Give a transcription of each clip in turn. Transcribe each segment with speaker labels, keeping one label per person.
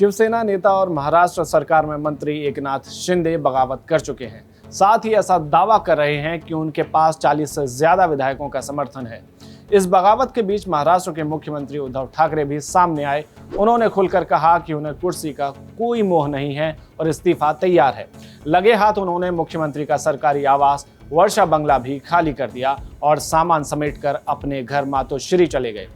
Speaker 1: शिवसेना नेता और महाराष्ट्र सरकार में मंत्री एकनाथ शिंदे बगावत कर चुके हैं। साथ ही ऐसा दावा कर रहे हैं कि उनके पास 40 से ज्यादा विधायकों का समर्थन है। इस बगावत के बीच महाराष्ट्र के मुख्यमंत्री उद्धव ठाकरे भी सामने आए। उन्होंने खुलकर कहा कि उन्हें कुर्सी का कोई मोह नहीं है और इस्तीफा तैयार है। लगे हाथ उन्होंने मुख्यमंत्री का सरकारी आवास वर्षा बंगला भी खाली कर दिया और सामान समेटकर अपने घर मातोश्री चले गए।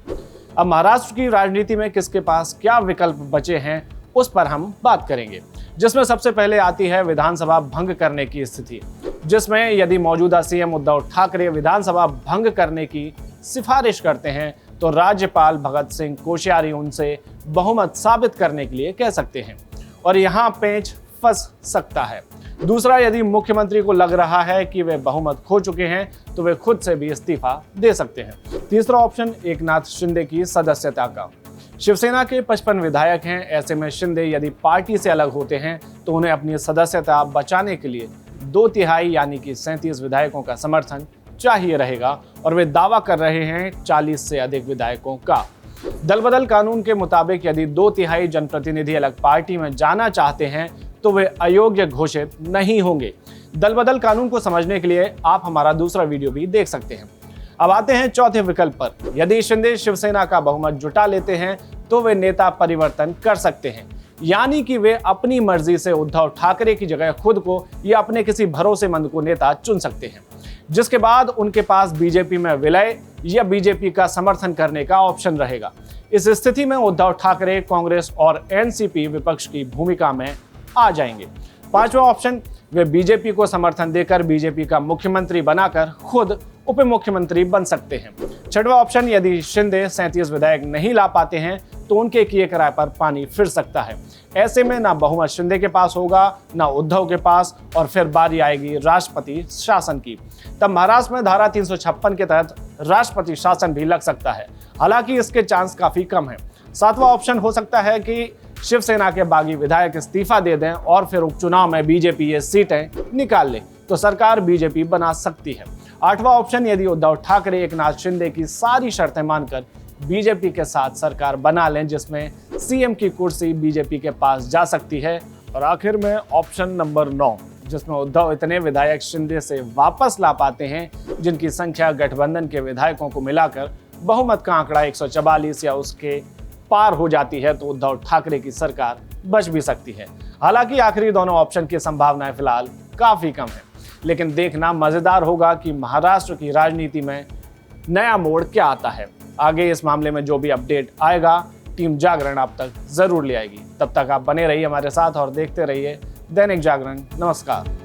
Speaker 1: अब महाराष्ट्र की राजनीति में किसके पास क्या विकल्प बचे हैं उस पर हम बात करेंगे, जिसमें सबसे पहले आती है विधानसभा भंग करने की स्थिति, जिसमें यदि मौजूदा सीएम उद्धव ठाकरे विधानसभा भंग करने की सिफारिश करते हैं तो राज्यपाल भगत सिंह कोश्यारी उनसे बहुमत साबित करने के लिए कह सकते हैं और यहाँ पेंच फंस सकता है। दूसरा, यदि मुख्यमंत्री को लग रहा है कि वे बहुमत खो चुके हैं तो वे खुद से भी इस्तीफा दे सकते हैं। तीसरा ऑप्शन एकनाथ शिंदे की सदस्यता का। शिवसेना के 55 विधायक हैं। ऐसे में शिंदे यदि पार्टी से अलग होते हैं तो उन्हें अपनी सदस्यता बचाने के लिए 2/3 यानी कि 37 विधायकों का समर्थन चाहिए रहेगा और वे दावा कर रहे हैं 40 से अधिक विधायकों का। दल बदल कानून के मुताबिक यदि 2/3 जनप्रतिनिधि अलग पार्टी में जाना चाहते हैं तो वे अयोग्य घोषित नहीं होंगे। दल बदल कानून को समझने के लिए आप हमारा दूसरा वीडियो भी देख सकते हैं। अब आते हैं चौथे विकल्प पर। यदि शिंदे शिवसेना का बहुमत जुटा लेते हैं तो वे नेता परिवर्तन कर सकते हैं, यानी कि वे अपनी मर्जी से उद्धव ठाकरे की जगह खुद को या अपने किसी भरोसेमंद को नेता चुन सकते हैं, जिसके बाद उनके पास बीजेपी में विलय या बीजेपी का समर्थन करने का ऑप्शन रहेगा। इस स्थिति में उद्धव ठाकरे कांग्रेस और एनसीपी विपक्ष की भूमिका में आ जाएंगे। पांचवा ऑप्शन, वे बीजेपी को समर्थन देकर बीजेपी का मुख्यमंत्री बनाकर खुद उप मुख्यमंत्री बन सकते हैं। छठवां ऑप्शन, यदि शिंदे 37 विधायक नहीं ला पाते हैं तो उनके किए कराए पर पानी फिर सकता है। ऐसे में ना बहुमत शिंदे के पास होगा ना उद्धव के पास और फिर बारी आएगी राष्ट्रपति शासन की। तब महाराष्ट्र में धारा 356 के तहत राष्ट्रपति शासन भी लग सकता है, हालांकि इसके चांस काफी कम है। सातवां ऑप्शन हो सकता है कि शिवसेना के बागी विधायक इस्तीफा दे दें और फिर उपचुनाव में बीजेपी ये सीटें निकाल ले तो सरकार बीजेपी बना सकती है। आठवां ऑप्शन, यदि उद्धव ठाकरे एकनाथ शिंदे की सारी शर्तें मानकर बीजेपी के साथ सरकार बना लें जिसमें सीएम की कुर्सी बीजेपी के पास जा सकती है। और आखिर में ऑप्शन नंबर 9, जिसमें उद्धव इतने विधायक शिंदे से वापस ला पाते हैं जिनकी संख्या गठबंधन के विधायकों को मिलाकर बहुमत का आंकड़ा 144 या उसके पार हो जाती है तो उद्धव ठाकरे की सरकार बच भी सकती है। हालांकि आखिरी दोनों ऑप्शन की संभावनाएं फिलहाल काफी कम है, लेकिन देखना मजेदार होगा कि महाराष्ट्र की राजनीति में नया मोड़ क्या आता है। आगे इस मामले में जो भी अपडेट आएगा टीम जागरण आप तक जरूर ले आएगी। तब तक आप बने रहिए हमारे साथ और देखते रहिए दैनिक जागरण। नमस्कार।